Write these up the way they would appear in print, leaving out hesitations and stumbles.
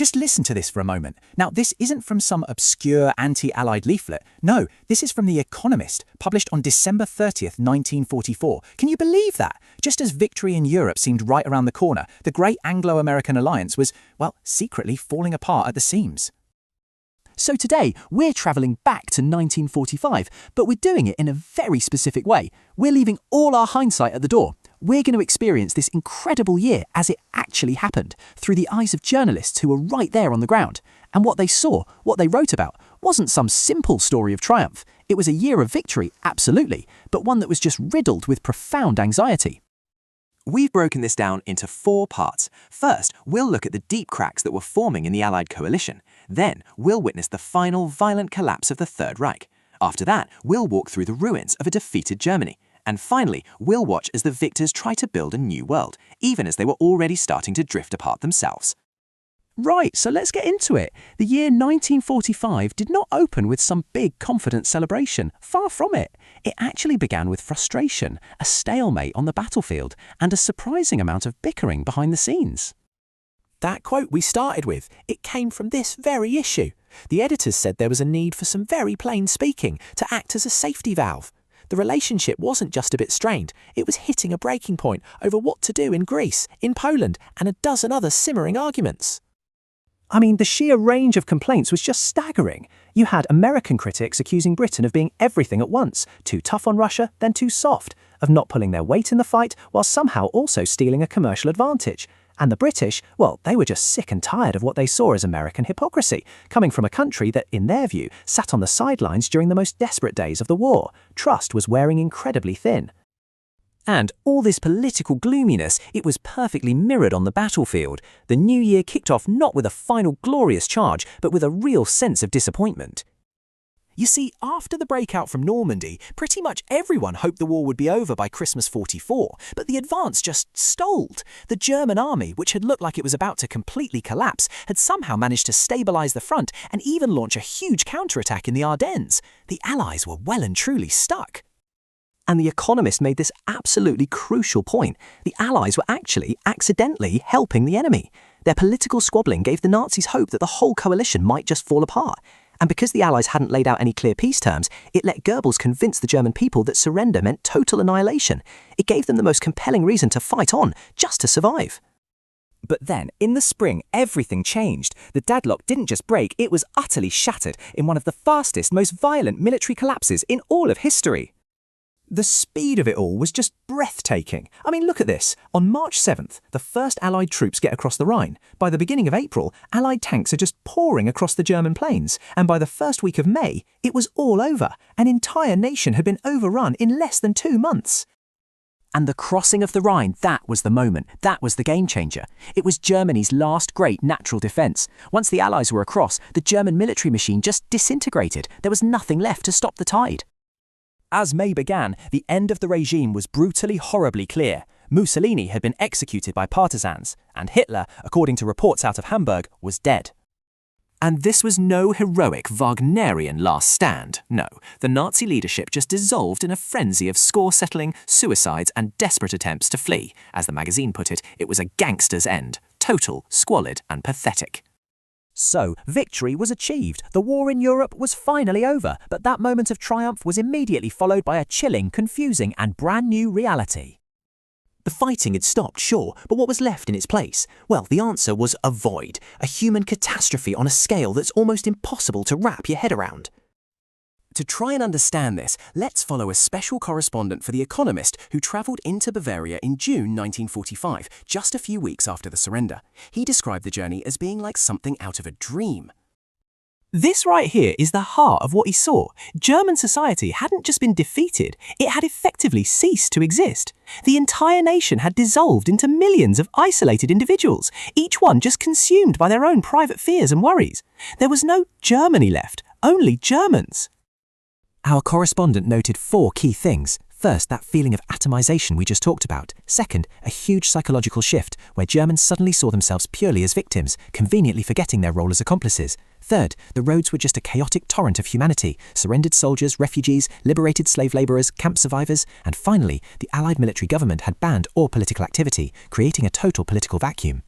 Just listen to this for a moment. Now, this isn't from some obscure anti-Allied leaflet. No, this is from The Economist, published on December 30th, 1944. Can you believe that? Just as victory in Europe seemed right around the corner, the great Anglo-American alliance was, well, secretly falling apart at the seams. So today, we're travelling back to 1945, but we're doing it in a very specific way. We're leaving all our hindsight at the door. We're going to experience this incredible year as it actually happened, through the eyes of journalists who were right there on the ground. And what they saw, what they wrote about, wasn't some simple story of triumph. It was a year of victory, absolutely, but one that was just riddled with profound anxiety. We've broken this down into 4 parts. First, we'll look at the deep cracks that were forming in the Allied coalition. Then, we'll witness the final violent collapse of the Third Reich. After that, we'll walk through the ruins of a defeated Germany. And finally, we'll watch as the victors try to build a new world, even as they were already starting to drift apart themselves. Right, so let's get into it. The year 1945 did not open with some big confident celebration. Far from it. It actually began with frustration, a stalemate on the battlefield, and a surprising amount of bickering behind the scenes. That quote we started with, it came from this very issue. The editors said there was a need for some very plain speaking to act as a safety valve. The relationship wasn't just a bit strained, it was hitting a breaking point over what to do in Greece, in Poland, and a dozen other simmering arguments. I mean, the sheer range of complaints was just staggering. You had American critics accusing Britain of being everything at once, too tough on Russia, then too soft, of not pulling their weight in the fight while somehow also stealing a commercial advantage. And the British, well, they were just sick and tired of what they saw as American hypocrisy, coming from a country that, in their view, sat on the sidelines during the most desperate days of the war. Trust was wearing incredibly thin. And all this political gloominess, it was perfectly mirrored on the battlefield. The new year kicked off not with a final glorious charge, but with a real sense of disappointment. You see, after the breakout from Normandy, pretty much everyone hoped the war would be over by Christmas 44, but the advance just stalled. The German army, which had looked like it was about to completely collapse, had somehow managed to stabilise the front and even launch a huge counterattack in the Ardennes. The Allies were well and truly stuck. And The Economist made this absolutely crucial point. The Allies were actually accidentally helping the enemy. Their political squabbling gave the Nazis hope that the whole coalition might just fall apart. And because the Allies hadn't laid out any clear peace terms, it let Goebbels convince the German people that surrender meant total annihilation. It gave them the most compelling reason to fight on, just to survive. But then, in the spring, everything changed. The deadlock didn't just break, it was utterly shattered in one of the fastest, most violent military collapses in all of history. The speed of it all was just breathtaking. I mean, look at this. On March 7th, the first Allied troops get across the Rhine. By the beginning of April, Allied tanks are just pouring across the German plains. And by the first week of May, it was all over. An entire nation had been overrun in less than 2 months. And the crossing of the Rhine, that was the moment. That was the game changer. It was Germany's last great natural defence. Once the Allies were across, the German military machine just disintegrated. There was nothing left to stop the tide. As May began, the end of the regime was brutally, horribly clear. Mussolini had been executed by partisans, and Hitler, according to reports out of Hamburg, was dead. And this was no heroic Wagnerian last stand. No, the Nazi leadership just dissolved in a frenzy of score-settling, suicides and desperate attempts to flee. As the magazine put it, it was a gangster's end. Total, squalid and pathetic. So, victory was achieved. The war in Europe was finally over, but that moment of triumph was immediately followed by a chilling, confusing and brand new reality. The fighting had stopped, sure, but what was left in its place? Well, the answer was a void, a human catastrophe on a scale that's almost impossible to wrap your head around. To try and understand this, let's follow a special correspondent for The Economist who travelled into Bavaria in June 1945, just a few weeks after the surrender. He described the journey as being like something out of a dream. This right here is the heart of what he saw. German society hadn't just been defeated, it had effectively ceased to exist. The entire nation had dissolved into millions of isolated individuals, each one just consumed by their own private fears and worries. There was no Germany left, only Germans. Our correspondent noted 4 key things. First, that feeling of atomization we just talked about. Second, a huge psychological shift where Germans suddenly saw themselves purely as victims, conveniently forgetting their role as accomplices. Third, the roads were just a chaotic torrent of humanity, surrendered soldiers, refugees, liberated slave labourers, camp survivors, and finally, the Allied military government had banned all political activity, creating a total political vacuum.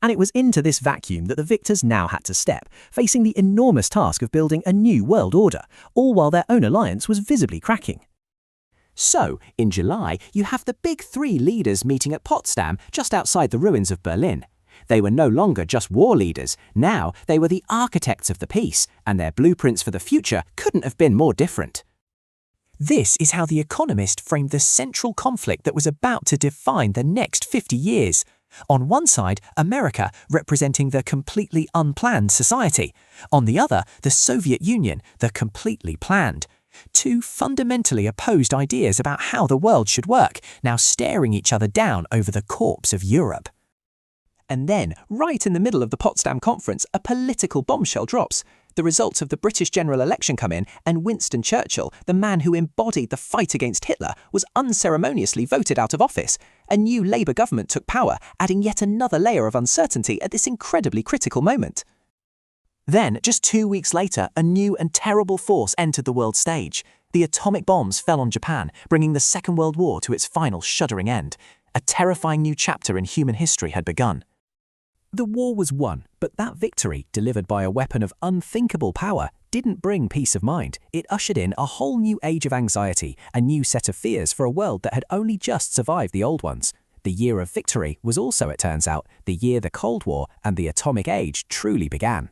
And it was into this vacuum that the victors now had to step, facing the enormous task of building a new world order, all while their own alliance was visibly cracking. So, in July, you have the big three leaders meeting at Potsdam, just outside the ruins of Berlin. They were no longer just war leaders, now they were the architects of the peace, and their blueprints for the future couldn't have been more different. This is how The Economist framed the central conflict that was about to define the next 50 years. On one side, America, representing the completely unplanned society. On the other, the Soviet Union, the completely planned. Two fundamentally opposed ideas about how the world should work, now staring each other down over the corpse of Europe. And then, right in the middle of the Potsdam Conference, a political bombshell drops. The results of the British general election come in, and Winston Churchill, the man who embodied the fight against Hitler, was unceremoniously voted out of office. A new Labour government took power, adding yet another layer of uncertainty at this incredibly critical moment. Then, just 2 weeks later, a new and terrible force entered the world stage. The atomic bombs fell on Japan, bringing the Second World War to its final shuddering end. A terrifying new chapter in human history had begun. The war was won, but that victory, delivered by a weapon of unthinkable power, didn't bring peace of mind. It ushered in a whole new age of anxiety, a new set of fears for a world that had only just survived the old ones. The year of victory was also, it turns out, the year the Cold War and the atomic age truly began.